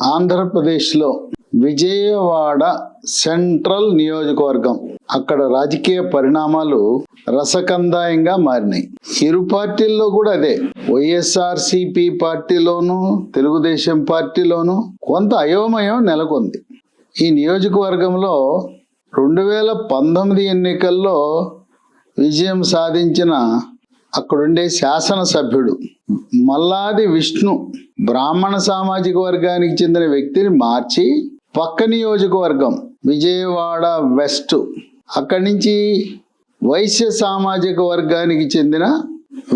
ఆంధ్రప్రదేశ్లో విజయవాడ సెంట్రల్ నియోజకవర్గం, అక్కడ రాజకీయ పరిణామాలు రసకందాయంగా మారినాయి. ఇరు పార్టీల్లో కూడా అదే, వైఎస్ఆర్సీపీ పార్టీలోను తెలుగుదేశం పార్టీలోను కొంత అయోమయం నెలకొంది. ఈ నియోజకవర్గంలో 2019 ఎన్నికల్లో విజయం సాధించిన అక్కడుండే శాసనసభ్యుడు మల్లాది విష్ణు బ్రాహ్మణ సామాజిక వర్గానికి చెందిన వ్యక్తిని మార్చి పక్క నియోజకవర్గం విజయవాడ వెస్ట్, అక్కడి నుంచి వైశ్య సామాజిక వర్గానికి చెందిన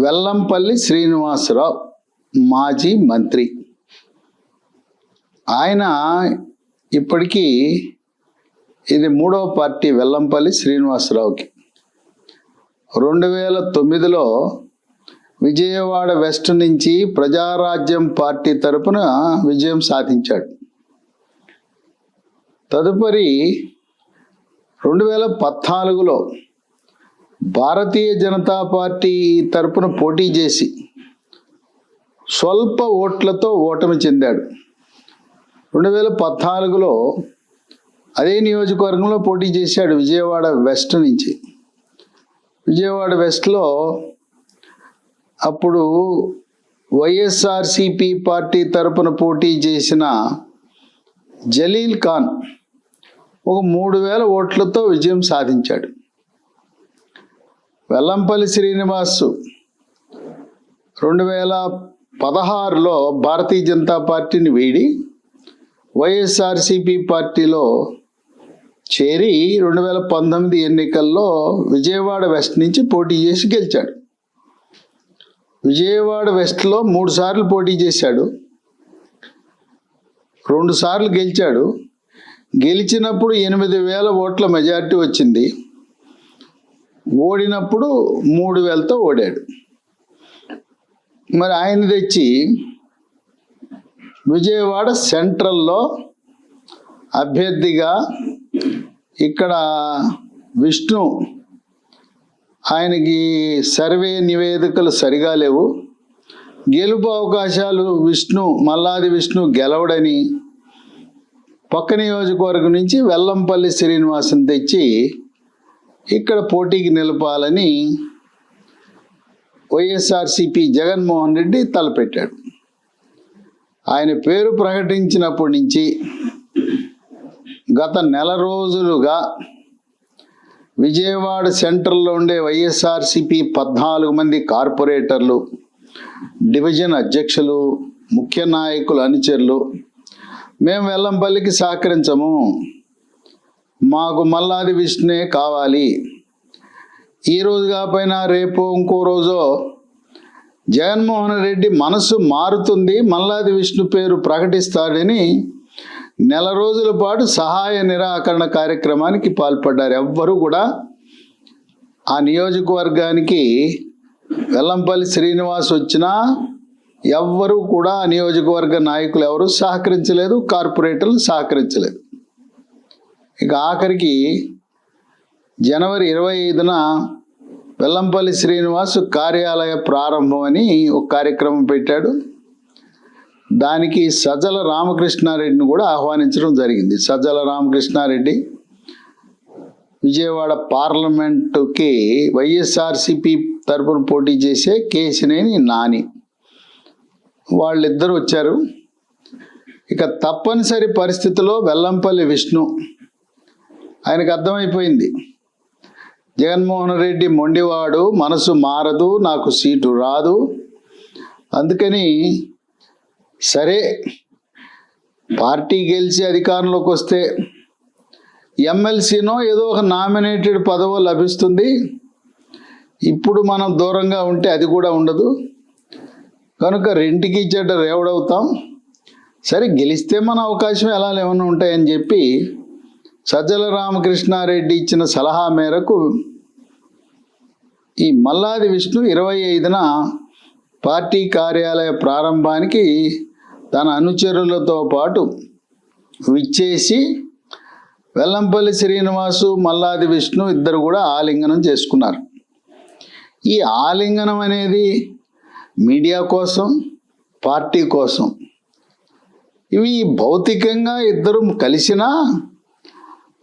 వెల్లంపల్లి శ్రీనివాసరావు మాజీ మంత్రి, ఆయన ఇప్పటికీ ఇది 3వ పార్టీ వెల్లంపల్లి శ్రీనివాసరావుకి. 2009లో విజయవాడ వెస్ట్ నుంచి ప్రజారాజ్యం పార్టీ తరపున విజయం సాధించాడు. తదుపరి 2014లో భారతీయ జనతా పార్టీ తరపున పోటీ చేసి స్వల్ప ఓట్లతో ఓటమి చెందాడు. 2014లో అదే నియోజకవర్గంలో పోటీ చేశాడు విజయవాడ వెస్ట్ నుంచి. విజయవాడ వెస్ట్లో అప్పుడు వైఎస్ఆర్సీపీ పార్టీ తరపున పోటీ చేసిన జలీల్ ఖాన్ ఒక 3000 ఓట్లతో విజయం సాధించాడు. వెల్లంపల్లి శ్రీనివాస్ 2016లో భారతీయ జనతా పార్టీని వీడి వైఎస్ఆర్సీపీ పార్టీలో చేరి 2019 ఎన్నికల్లో విజయవాడ వెస్ట్ నుంచి పోటీ చేసి గెలిచాడు. విజయవాడ వెస్ట్లో 3 సార్లు పోటీ చేశాడు, 2 సార్లు గెలిచాడు. గెలిచినప్పుడు 8000 ఓట్ల మెజారిటీ వచ్చింది, ఓడినప్పుడు 3000తో ఓడాడు. మరి ఆయన తెచ్చి విజయవాడ సెంట్రల్లో అభ్యర్థిగా ఇక్కడ విష్ణు, ఆయనకి సర్వే నివేదికలు సరిగా లేవు, గెలుపు అవకాశాలు మల్లాది విష్ణు గెలవడని పక్క నియోజకవర్గం నుంచి వెల్లంపల్లి శ్రీనివాసుని తెచ్చి ఇక్కడ పోటీకి నిలపాలని వైఎస్ఆర్సీపీ జగన్మోహన్ రెడ్డి తలపెట్టాడు. ఆయన పేరు ప్రకటించినప్పటి నుంచి గత నెల రోజులుగా విజయవాడ సెంట్రల్లో ఉండే వైఎస్ఆర్సీపీ 14 మంది కార్పొరేటర్లు, డివిజన్ అధ్యక్షులు, ముఖ్య నాయకులు, అనుచరులు మేము వెల్లంపల్లికి సహకరించము, మాకు మల్లాది విష్ణునే కావాలి, ఈరోజు కాకపోయినా రేపు ఇంకో రోజో జగన్మోహన్ రెడ్డి మనసు మారుతుంది, మల్లాది విష్ణు పేరు ప్రకటిస్తాడని నెల రోజుల పాటు సహాయ నిరాకరణ కార్యక్రమానికి పాల్పడ్డారు. ఎవ్వరూ కూడా ఆ నియోజకవర్గానికి వెల్లంపల్లి శ్రీనివాస్ వచ్చినా ఎవ్వరూ కూడా ఆ నియోజకవర్గ నాయకులు ఎవరు సహకరించలేదు, కార్పొరేటర్లు సహకరించలేదు. ఇక ఆఖరికి జనవరి 25న వెల్లంపల్లి శ్రీనివాస్ కార్యాలయ ప్రారంభం అని ఒక కార్యక్రమం పెట్టాడు. దానికి సజ్జల రామకృష్ణారెడ్డిని కూడా ఆహ్వానించడం జరిగింది. సజ్జల రామకృష్ణారెడ్డి విజయవాడ పార్లమెంటుకి వైఎస్ఆర్సీపీ తరపున పోటీ చేసే కేశినేని నాని, వాళ్ళిద్దరూ వచ్చారు. ఇక తప్పనిసరి పరిస్థితిలో వెల్లంపల్లి విష్ణు, ఆయనకు అర్థమైపోయింది జగన్మోహన్ రెడ్డి మొండివాడు, మనసు మారదు, నాకు సీటు రాదు, అందుకని సరే పార్టీ గెలిచి అధికారంలోకి వస్తే ఎమ్మెల్సీనో ఏదో ఒక నామినేటెడ్ పదవో లభిస్తుంది, ఇప్పుడు మనం దూరంగా ఉంటే అది కూడా ఉండదు, కనుక రెంటికి చెడ్డ రేవడవుతాం, సరే గెలిస్తే మన అవకాశం ఎలా ఏమైనా ఉంటాయని చెప్పి సజ్జల రామకృష్ణారెడ్డి ఇచ్చిన సలహా మేరకు ఈ మల్లాది విష్ణు 25న పార్టీ కార్యాలయ ప్రారంభానికి తన అనుచరులతో పాటు విచ్చేసి వెల్లంపల్లి శ్రీనివాసు, మల్లాది విష్ణు ఇద్దరు కూడా ఆలింగనం చేసుకున్నారు. ఈ ఆలింగనం అనేది మీడియా కోసం, పార్టీ కోసం. ఇవి భౌతికంగా ఇద్దరు కలిసినా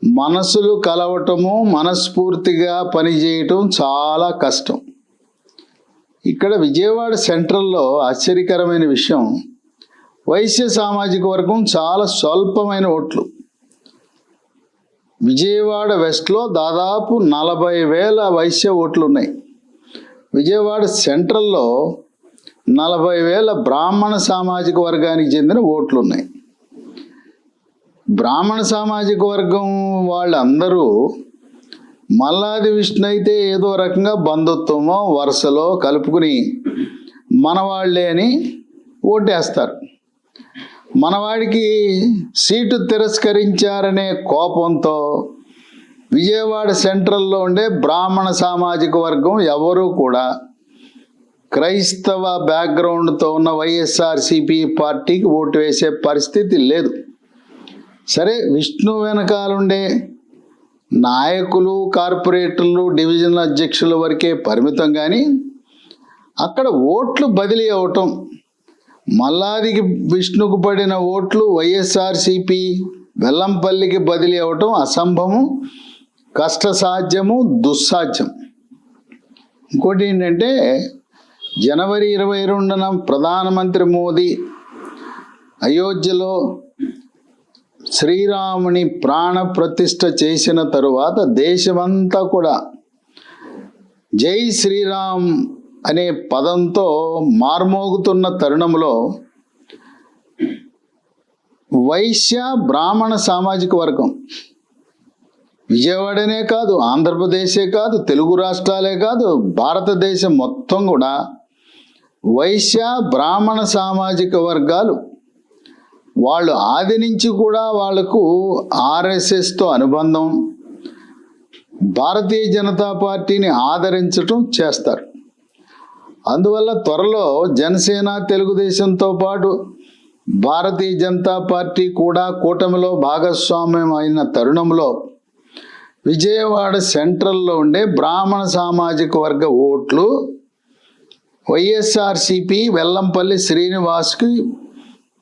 మనసులు కలవటము, మనస్ఫూర్తిగా పనిచేయటం చాలా కష్టం. ఇక్కడ విజయవాడ సెంట్రల్లో ఆశ్చర్యకరమైన విషయం, వైశ్య సామాజిక వర్గం చాలా స్వల్పమైన ఓట్లు. విజయవాడ వెస్ట్లో దాదాపు 40,000 వైశ్య ఓట్లు ఉన్నాయి. విజయవాడ సెంట్రల్లో 40,000 బ్రాహ్మణ సామాజిక వర్గానికి చెందిన ఓట్లు ఉన్నాయి. బ్రాహ్మణ సామాజిక వర్గం వాళ్ళందరూ మల్లాది విష్ణు అయితే ఏదో రకంగా బంధుత్వమో వరుసలో కలుపుకుని మనవాళ్లే అని ఓటేస్తారు. మనవాడికి సీటు తిరస్కరించారనే కోపంతో విజయవాడ సెంట్రల్లో ఉండే బ్రాహ్మణ సామాజిక వర్గం ఎవరూ కూడా క్రైస్తవ బ్యాక్గ్రౌండ్తో ఉన్న వైఎస్ఆర్సీపీ పార్టీకి ఓటు వేసే పరిస్థితి లేదు. సరే, విష్ణు వెనకాలండే నాయకులు, కార్పొరేటర్లు, డివిజనల్ అధ్యక్షుల వరకే పరిమితం. కానీ అక్కడ ఓట్లు బదిలీ అవటం, మల్లాదికి విష్ణుకు పడిన ఓట్లు వైఎస్ఆర్సీపీ వెల్లంపల్లికి బదిలీ అవటం అసంభవం, కష్టసాధ్యము, దుస్సాధ్యం. ఇంకోటి ఏంటంటే, జనవరి 22న ప్రధానమంత్రి మోదీ అయోధ్యలో శ్రీరాముని ప్రాణ ప్రతిష్ఠ చేసిన తరువాత దేశమంతా కూడా జై శ్రీరామ్ అనే పదంతో మార్మోగుతున్న తరుణంలో వైశ్య బ్రాహ్మణ సామాజిక వర్గం విజయవాడనే కాదు, ఆంధ్రప్రదేశే కాదు, తెలుగు రాష్ట్రాలే కాదు, భారతదేశం మొత్తం కూడా వైశ్య బ్రాహ్మణ సామాజిక వర్గాలు వాళ్ళు ఆది నుంచి కూడా వాళ్లకు ఆర్ఎస్ఎస్తో అనుబంధం, భారతీయ జనతా పార్టీని ఆదరించటం చేస్తారు. అందువల్ల త్వరలో జనసేన, తెలుగుదేశంతో పాటు భారతీయ జనతా పార్టీ కూడా కూటమిలో భాగస్వామ్యం అయిన తరుణంలో విజయవాడ సెంట్రల్లో ఉండే బ్రాహ్మణ సామాజిక వర్గ ఓట్లు వైఎస్ఆర్సీపీ వెల్లంపల్లి శ్రీనివాస్కి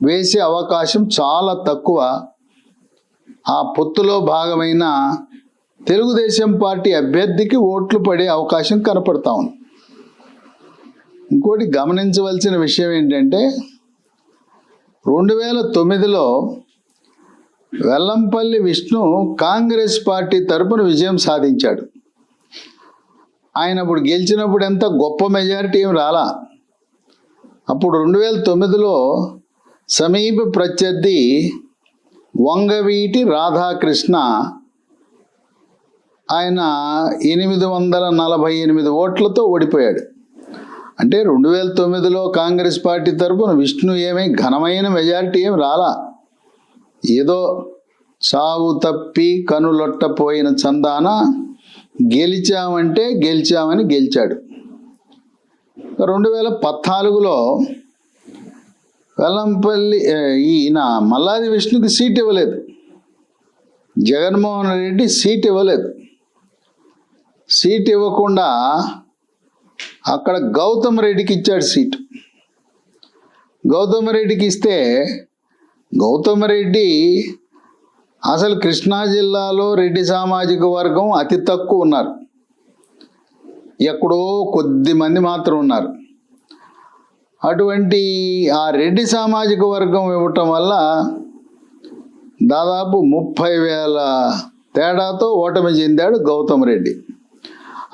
వేసే అవకాశం చాలా తక్కువ. ఆ పొత్తులో భాగమైన తెలుగుదేశం పార్టీ అభ్యర్థికి ఓట్లు పడే అవకాశం కనపడతా ఉంది. ఇంకోటి గమనించవలసిన విషయం ఏంటంటే, 2009లో వెల్లంపల్లి విష్ణు కాంగ్రెస్ పార్టీ తరపున విజయం సాధించాడు. ఆయన అప్పుడు గెలిచినప్పుడు ఎంత గొప్ప మెజారిటీ ఏం రాలా. అప్పుడు 2009లో సమీప ప్రత్యర్థి వంగవీటి రాధాకృష్ణ ఆయన 848 ఓట్లతో ఓడిపోయాడు. అంటే 2009లో కాంగ్రెస్ పార్టీ తరపున విష్ణు ఏమీ ఘనమైన మెజారిటీ ఏమి రాలా. ఏదో చావు తప్పి కనులొట్టపోయిన చందాన గెలిచామంటే గెలిచామని గెలిచాడు. 2014లో వెల్లంపల్లి ఈయన మల్లాది విష్ణుకి సీట్ ఇవ్వలేదు, జగన్మోహన్ రెడ్డి సీట్ ఇవ్వలేదు. సీట్ ఇవ్వకుండా అక్కడ గౌతమ్ రెడ్డికి ఇచ్చాడు సీటు. గౌతమ్ రెడ్డికి ఇస్తే గౌతమ్ రెడ్డి అసలు కృష్ణా జిల్లాలో రెడ్డి సామాజిక వర్గం అతి తక్కువ ఉన్నారు, ఎక్కడో కొద్ది మంది మాత్రం ఉన్నారు. అటువంటి ఆ రెడ్డి సామాజిక వర్గం ఇవ్వటం వల్ల దాదాపు 30,000 తేడాతో ఓటమి చెందాడు గౌతమ్ రెడ్డి.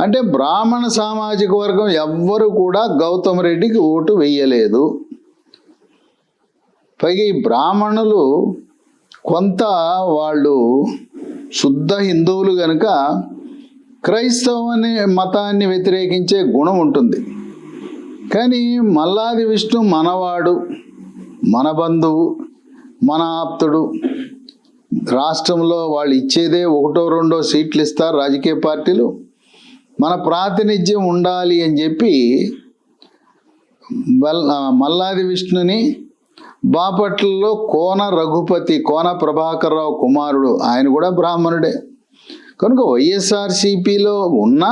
అంటే బ్రాహ్మణ సామాజిక వర్గం ఎవ్వరు కూడా గౌతమ్ రెడ్డికి ఓటు వేయలేదు. పైగా ఈ బ్రాహ్మణులు కొంత వాళ్ళు శుద్ధ హిందువులు కనుక క్రైస్తవ మతాన్ని వ్యతిరేకించే గుణం ఉంటుంది. కానీ మల్లాది విష్ణు మనవాడు, మన బంధువు, మన ఆప్తుడు. రాష్ట్రంలో వాళ్ళు ఇచ్చేదే 1-2 సీట్లు ఇస్తారు రాజకీయ పార్టీలు. మన ప్రాతినిధ్యం ఉండాలి అని చెప్పి మల్లాది విష్ణుని బాపట్లలో కోన రఘుపతి, కోన ప్రభాకర్రావు కుమారుడు, ఆయన కూడా బ్రాహ్మణుడే. కనుక వైఎస్ఆర్సీపీలో ఉన్న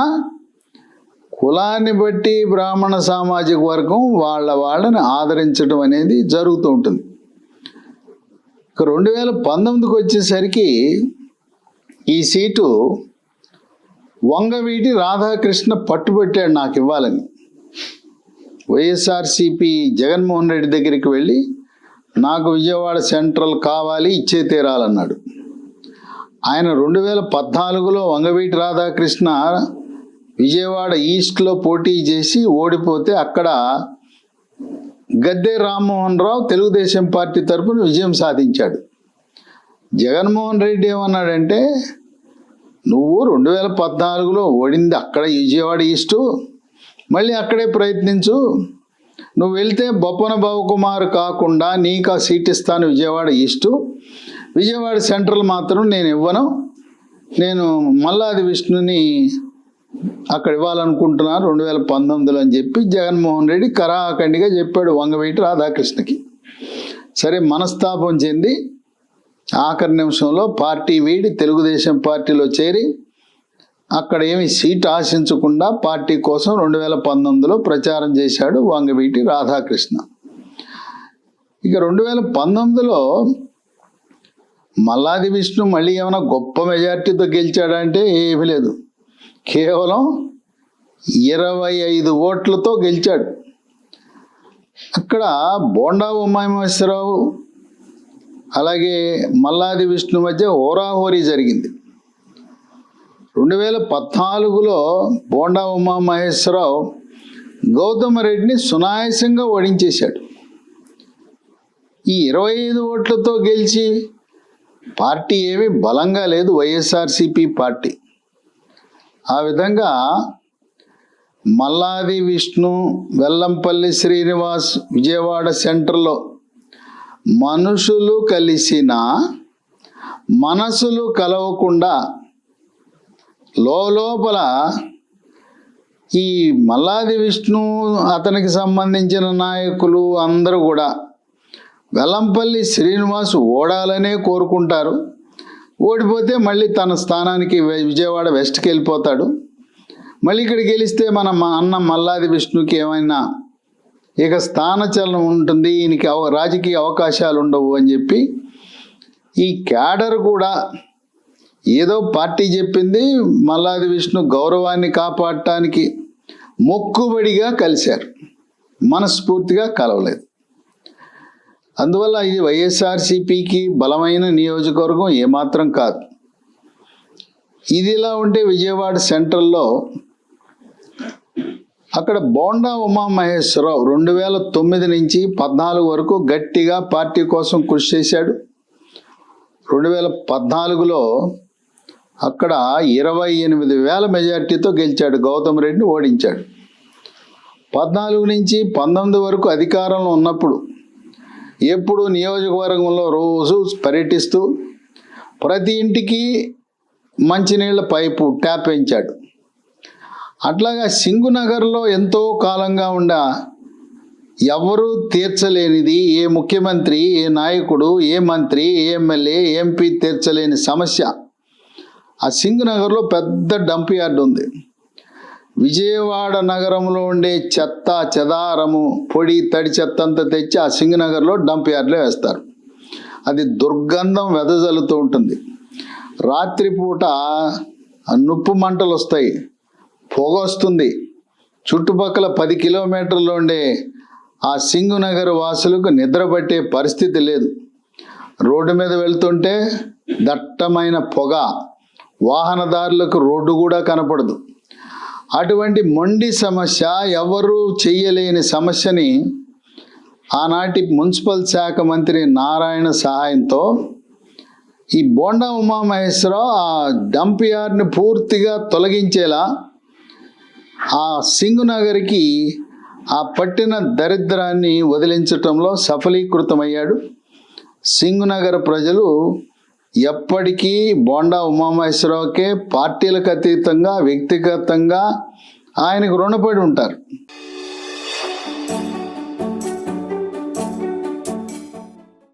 కులాన్ని బట్టి బ్రాహ్మణ సామాజిక వర్గం వాళ్ళని ఆదరించడం అనేది జరుగుతూ ఉంటుంది. ఇక 2019కి వచ్చేసరికి ఈ సీటు వంగవీటి రాధాకృష్ణ పట్టుబట్టాడు నాకు ఇవ్వాలని. వైఎస్ఆర్సీపీ జగన్మోహన్ రెడ్డి దగ్గరికి వెళ్ళి నాకు విజయవాడ సెంట్రల్ కావాలి, ఇచ్చే తీరాలన్నాడు. ఆయన 2014లో వంగవీటి రాధాకృష్ణ విజయవాడ ఈస్ట్లో పోటీ చేసి ఓడిపోతే అక్కడ గద్దె రామ్మోహన్ రావు తెలుగుదేశం పార్టీ తరఫున విజయం సాధించాడు. జగన్మోహన్ రెడ్డి ఏమన్నాడంటే, నువ్వు 2014లో ఓడింది అక్కడ విజయవాడ ఈస్టు, మళ్ళీ అక్కడే ప్రయత్నించు, నువ్వు వెళ్తే బొప్పన బాబుకుమార్ కాకుండా నీకు ఆ సీట్ ఇస్తాను విజయవాడ ఈస్టు, విజయవాడ సెంట్రల్ మాత్రం నేను ఇవ్వను, నేను మల్లాది విష్ణుని అక్కడ ఇవ్వాలనుకుంటున్నాను 2019లో అని చెప్పి జగన్మోహన్ రెడ్డి కరాఖండిగా చెప్పాడు వంగవీటి రాధాకృష్ణకి. సరే, మనస్తాపం చెంది ఆఖరి నిమిషంలో పార్టీ వీడి తెలుగుదేశం పార్టీలో చేరి అక్కడ ఏమి సీట్ ఆశించకుండా పార్టీ కోసం 2019లో ప్రచారం చేశాడు వంగవీటి రాధాకృష్ణ. ఇక 2019లో మల్లాది విష్ణు మళ్ళీ ఏమైనా గొప్ప మెజార్టీతో గెలిచాడంటే ఏమీ లేదు. కేవలం 25 ఓట్లతో గెలిచాడు. అక్కడ బోండా ఉమామహేశ్వరరావు అలాగే మల్లాది విష్ణు మధ్య హోరాహోరీ జరిగింది. 2014లో బోండా ఉమామహేశ్వరరావు గౌతమ్ రెడ్డిని సునాయాసంగా ఓడించేశాడు. ఈ 25 ఓట్లతో గెలిచి పార్టీ ఏమీ బలంగా లేదు వైఎస్ఆర్సీపీ పార్టీ. ఆ విధంగా మల్లాది విష్ణు, వెల్లంపల్లి శ్రీనివాస్ విజయవాడ సెంటర్లో మనుషులు కలిసిన మనసులు కలవకుండా లోపల ఈ మల్లాది విష్ణు అతనికి సంబంధించిన నాయకులు అందరూ కూడా వెల్లంపల్లి శ్రీనివాస్ ఓడాలనే కోరుకుంటారు. ఓడిపోతే మళ్ళీ తన స్థానానికి విజయవాడ వెస్ట్కి వెళ్ళిపోతాడు. మళ్ళీ ఇక్కడ గెలిస్తే మన అన్న మల్లాది విష్ణుకి ఏమైనా ఇక స్థానచలనం ఉంటుంది, ఈయనకి రాజకీయ అవకాశాలు ఉండవు అని చెప్పి ఈ క్యాడర్ కూడా ఏదో పార్టీ చెప్పింది మల్లాది విష్ణు గౌరవాన్ని కాపాడటానికి మొక్కుబడిగా కలిశారు, మనస్ఫూర్తిగా కలవలేదు. అందువల్ల ఇది వైఎస్ఆర్సీపీకి బలమైన నియోజకవర్గం ఏమాత్రం కాదు. ఇదిలా ఉంటే విజయవాడ సెంట్రల్లో అక్కడ బోండా ఉమామహేశ్వరరావు 2009 నుంచి 14 వరకు గట్టిగా పార్టీ కోసం కృషి చేశాడు. 2014లో అక్కడ 28,000 మెజార్టీతో గెలిచాడు, గౌతమ్ రెడ్డిని ఓడించాడు. 14 నుంచి 19 వరకు అధికారంలో ఉన్నప్పుడు ఎప్పుడు నియోజకవర్గంలో రోజు పర్యటిస్తూ ప్రతి ఇంటికి మంచినీళ్ళ పైపు ట్యాప్ వేయించాడు. అట్లాగా సింగునగర్లో ఎంతో కాలంగా ఎవరూ తీర్చలేనిది, ఏ ముఖ్యమంత్రి, ఏ నాయకుడు, ఏ మంత్రి, ఏ ఎమ్మెల్యే, ఎంపీ తీర్చలేని సమస్య ఆ సింగునగర్లో పెద్ద డంప్ యార్డ్ ఉంది. విజయవాడ నగరంలో ఉండే చెత్త చెదారము పొడి తడి చెత్త అంతా తెచ్చి ఆ సింగనగర్లో డంప్ యార్డ్లో వేస్తారు. అది దుర్గంధం వెదజల్లుతూ ఉంటుంది. రాత్రిపూట నుప్పు మంటలు వస్తాయి, పొగ వస్తుంది. చుట్టుపక్కల 10 కిలోమీటర్లు ఉండే ఆ సింగునగర్ వాసులకు నిద్ర పట్టే పరిస్థితి లేదు. రోడ్డు మీద వెళ్తుంటే దట్టమైన పొగ, వాహనదారులకు రోడ్డు కూడా కనపడదు. అటువంటి మొండి సమస్య, ఎవరు చెయ్యలేని సమస్యని ఆనాటి మున్సిపల్ శాఖ మంత్రి నారాయణ సహాయంతో ఈ బోండా ఉమామహేశ్వరరావు ఆ డంప్ యార్డ్ని పూర్తిగా తొలగించేలా ఆ సింగునగర్కి ఆ పట్టిన దరిద్రాన్ని వదిలించటంలో సఫలీకృతమయ్యాడు. సింగునగర్ ప్రజలు ఎప్పటికీ బోండా ఉమామహేశ్వరరావుకే పార్టీలకు అతీతంగా వ్యక్తిగతంగా ఆయనకు రుణపడి ఉంటారు.